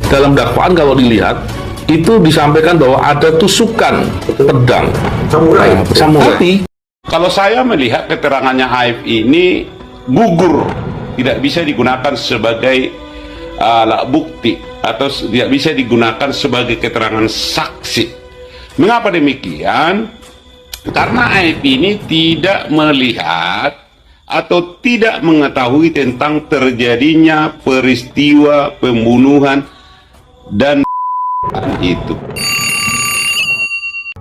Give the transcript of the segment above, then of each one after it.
Dalam dakwaan kalau dilihat itu disampaikan bahwa ada tusukan pedang samurai. Kalau saya melihat keterangannya Aib ini gugur, tidak bisa digunakan sebagai alat bukti atau tidak bisa digunakan sebagai keterangan saksi. Mengapa demikian? Karena Aib ini tidak melihat atau tidak mengetahui tentang terjadinya peristiwa pembunuhan dan itu.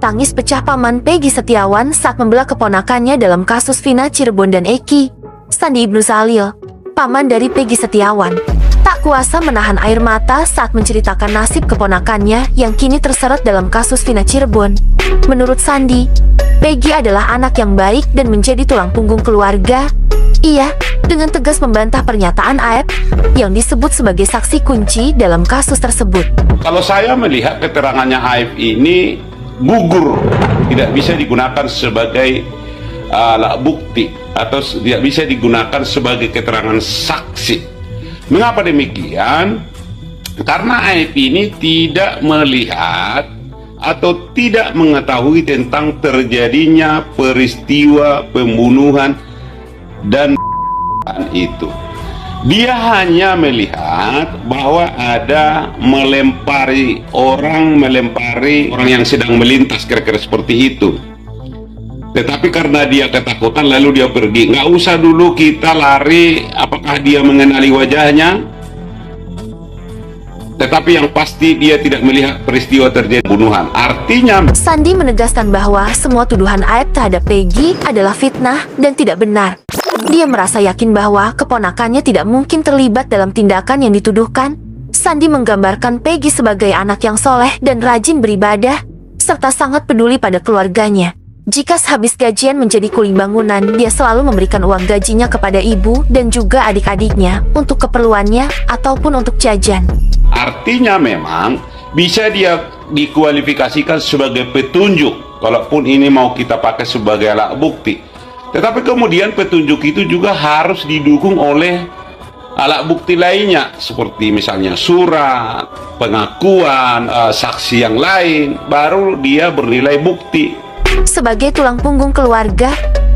Tangis pecah paman Peggy Setiawan saat membela keponakannya dalam kasus Vina Cirebon dan Eki. Sandi Ibnu Zalil, paman dari Peggy Setiawan, tak kuasa menahan air mata saat menceritakan nasib keponakannya yang kini terseret dalam kasus Vina Cirebon. Menurut Sandi, Peggy adalah anak yang baik dan menjadi tulang punggung keluarga. Ia dengan tegas membantah pernyataan Aib yang disebut sebagai saksi kunci dalam kasus tersebut. Kalau saya melihat keterangannya Aib ini gugur, tidak bisa digunakan sebagai alat bukti atau tidak bisa digunakan sebagai keterangan saksi. Mengapa demikian? Karena Aib ini tidak melihat atau tidak mengetahui tentang terjadinya peristiwa pembunuhan dan itu. Dia hanya melihat bahwa ada melempari orang yang sedang melintas, kira-kira seperti itu. Tetapi karena dia ketakutan lalu dia pergi. Nggak usah dulu kita lari apakah dia mengenali wajahnya, tetapi yang pasti dia tidak melihat peristiwa terjadi pembunuhan. Artinya Sandi menegaskan bahwa semua tuduhan Aib terhadap Peggy adalah fitnah dan tidak benar. Dia merasa yakin bahwa keponakannya tidak mungkin terlibat dalam tindakan yang dituduhkan. Sandi menggambarkan Peggy sebagai anak yang soleh dan rajin beribadah, serta sangat peduli pada keluarganya. Jika sehabis gajian menjadi kuli bangunan, dia selalu memberikan uang gajinya kepada ibu dan juga adik-adiknya untuk keperluannya ataupun untuk jajan. artinya memang bisa dia dikualifikasikan sebagai petunjuk, kalaupun ini mau kita pakai sebagai alat bukti. Tetapi kemudian petunjuk itu juga harus didukung oleh alat bukti lainnya, seperti misalnya surat, pengakuan, saksi yang lain, baru dia bernilai bukti. Sebagai tulang punggung keluarga,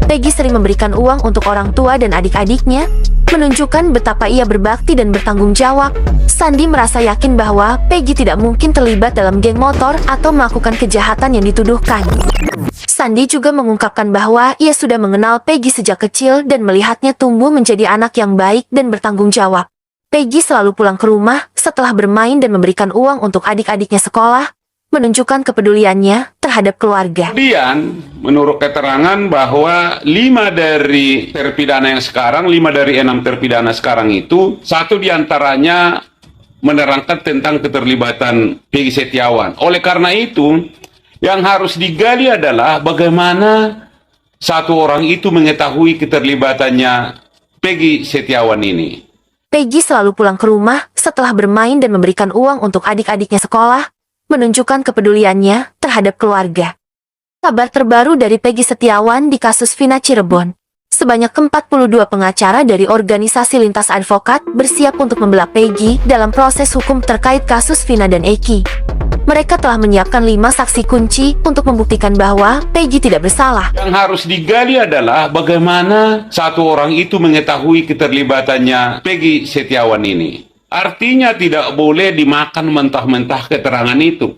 Peggy sering memberikan uang untuk orang tua dan adik-adiknya, menunjukkan betapa ia berbakti dan bertanggung jawab. Sandi merasa yakin bahwa Peggy tidak mungkin terlibat dalam geng motor atau melakukan kejahatan yang dituduhkan. Sandi juga mengungkapkan bahwa ia sudah mengenal Peggy sejak kecil dan melihatnya tumbuh menjadi anak yang baik dan bertanggung jawab. Peggy selalu pulang ke rumah setelah bermain dan memberikan uang untuk adik-adiknya sekolah, menunjukkan kepeduliannya terhadap keluarga. Kemudian, menurut keterangan bahwa 5 dari terpidana yang sekarang, 5 dari 6 terpidana sekarang itu, 1 diantaranya menerangkan tentang keterlibatan Peggy Setiawan. Oleh karena itu, yang harus digali adalah bagaimana satu orang itu mengetahui keterlibatannya Peggy Setiawan ini. Peggy selalu pulang ke rumah setelah bermain dan memberikan uang untuk adik-adiknya sekolah, menunjukkan kepeduliannya terhadap keluarga. Kabar terbaru dari Peggy Setiawan di kasus Vina Cirebon. Sebanyak 42 pengacara dari organisasi lintas advokat bersiap untuk membela Peggy dalam proses hukum terkait kasus Vina dan Eki. Mereka telah menyiapkan 5 saksi kunci untuk membuktikan bahwa Peggy tidak bersalah. Yang harus digali adalah bagaimana satu orang itu mengetahui keterlibatannya Peggy Setiawan ini. Artinya tidak boleh dimakan mentah-mentah keterangan itu.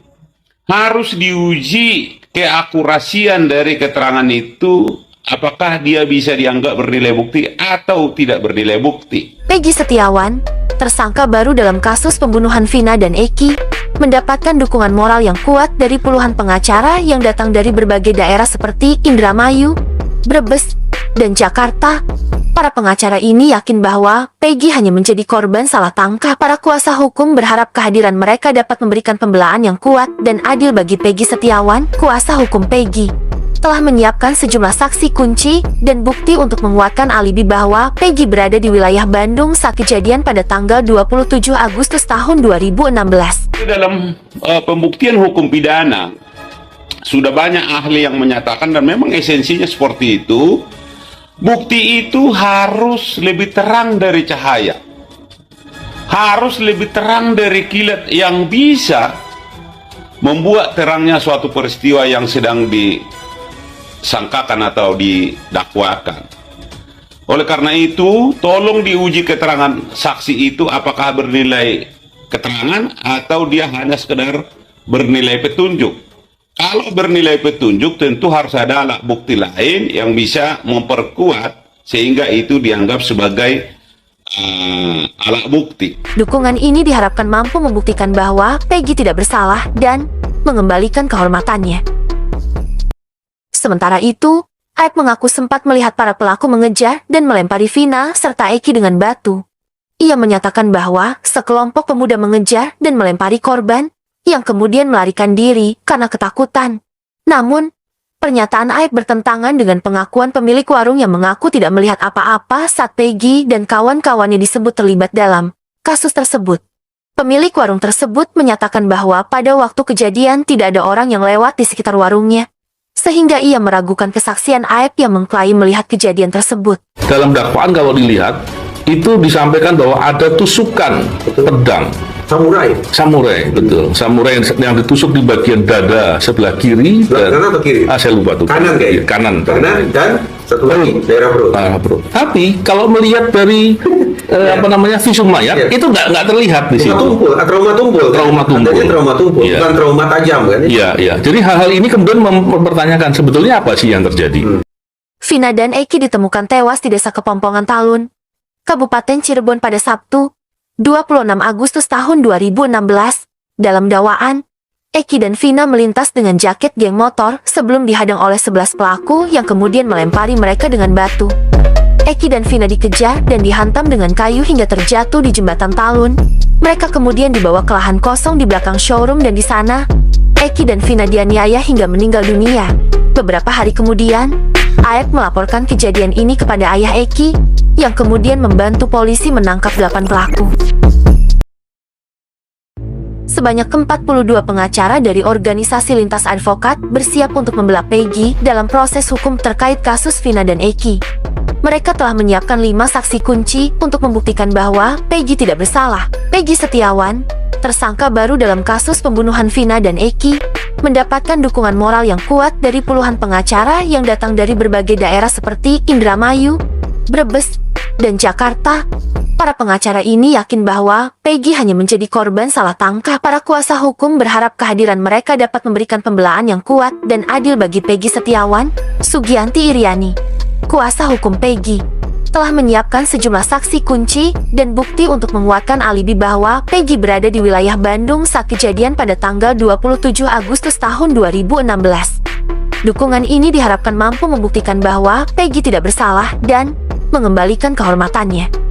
Harus diuji keakurasian dari keterangan itu, apakah dia bisa dianggap bernilai bukti atau tidak bernilai bukti. Peggy Setiawan, tersangka baru dalam kasus pembunuhan Vina dan Eki, mendapatkan dukungan moral yang kuat dari puluhan pengacara yang datang dari berbagai daerah seperti Indramayu, Brebes, dan Jakarta. Para pengacara ini yakin bahwa Peggy hanya menjadi korban salah tangkap. Para kuasa hukum berharap kehadiran mereka dapat memberikan pembelaan yang kuat dan adil bagi Peggy Setiawan. Kuasa hukum Peggy telah menyiapkan sejumlah saksi kunci dan bukti untuk menguatkan alibi bahwa Peggy berada di wilayah Bandung saat kejadian pada tanggal 27 Agustus tahun 2016. Dalam pembuktian hukum pidana, sudah banyak ahli yang menyatakan dan memang esensinya seperti itu. Bukti itu harus lebih terang dari cahaya. harus lebih terang dari kilat yang bisa membuat terangnya suatu peristiwa yang sedang disangkakan atau didakwakan. Oleh karena itu, tolong diuji keterangan saksi itu apakah bernilai keterangan atau dia hanya sekedar bernilai petunjuk. Kalau bernilai petunjuk, tentu harus ada alat bukti lain yang bisa memperkuat sehingga itu dianggap sebagai alat bukti. Dukungan ini diharapkan mampu membuktikan bahwa Peggy tidak bersalah dan mengembalikan kehormatannya. Sementara itu, Aib mengaku sempat melihat para pelaku mengejar dan melempari Vina serta Eki dengan batu. Ia menyatakan bahwa sekelompok pemuda mengejar dan melempari korban, yang kemudian melarikan diri karena ketakutan. Namun, pernyataan Aib bertentangan dengan pengakuan pemilik warung yang mengaku tidak melihat apa-apa saat Peggy dan kawan-kawannya disebut terlibat dalam kasus tersebut. Pemilik warung tersebut menyatakan bahwa pada waktu kejadian tidak ada orang yang lewat di sekitar warungnya, sehingga ia meragukan kesaksian Aib yang mengklaim melihat kejadian tersebut. Dalam dakwaan kalau dilihat, itu disampaikan bahwa ada tusukan pedang. Samurai, betul. Samurai yang ditusuk di bagian dada sebelah kiri. Kanan atau kiri? Saya lupa tuh. Kanan kayaknya. Kanan Dan satu lagi daerah perut. Tapi kalau melihat dari visum mayat, itu nggak terlihat di situ. Trauma tumpul. Adanya trauma tumpul, Iya. bukan trauma tajam kan? Iya. Jadi hal-hal ini kemudian mempertanyakan sebetulnya apa sih yang terjadi. Vina dan Eki ditemukan tewas di Desa Kepompongan Talun, Kabupaten Cirebon pada Sabtu, 26 Agustus tahun 2016. Dalam dakwaan, Eki dan Vina melintas dengan jaket geng motor sebelum dihadang oleh 11 pelaku yang kemudian melempari mereka dengan batu. Eki dan Vina dikejar dan dihantam dengan kayu hingga terjatuh di jembatan Talun. Mereka kemudian dibawa ke lahan kosong di belakang showroom dan di sana, Eki dan Vina dianiaya hingga meninggal dunia. Beberapa hari kemudian, Aib melaporkan kejadian ini kepada ayah Eki, yang kemudian membantu polisi menangkap 8 pelaku. Sebanyak 42 pengacara dari organisasi lintas advokat bersiap untuk membela Peggy dalam proses hukum terkait kasus Vina dan Eki. Mereka telah menyiapkan 5 saksi kunci untuk membuktikan bahwa Peggy tidak bersalah. Peggy Setiawan, tersangka baru dalam kasus pembunuhan Vina dan Eki, mendapatkan dukungan moral yang kuat dari puluhan pengacara yang datang dari berbagai daerah seperti Indramayu, Brebes, dan Jakarta. Para pengacara ini yakin bahwa Peggy hanya menjadi korban salah tangkap. Para kuasa hukum berharap kehadiran mereka dapat memberikan pembelaan yang kuat dan adil bagi Peggy Setiawan. Sugianti Iriani, kuasa hukum Peggy, telah menyiapkan sejumlah saksi kunci dan bukti untuk menguatkan alibi bahwa Peggy berada di wilayah Bandung saat kejadian pada tanggal 27 Agustus tahun 2016. Dukungan ini diharapkan mampu membuktikan bahwa Peggy tidak bersalah dan mengembalikan kehormatannya.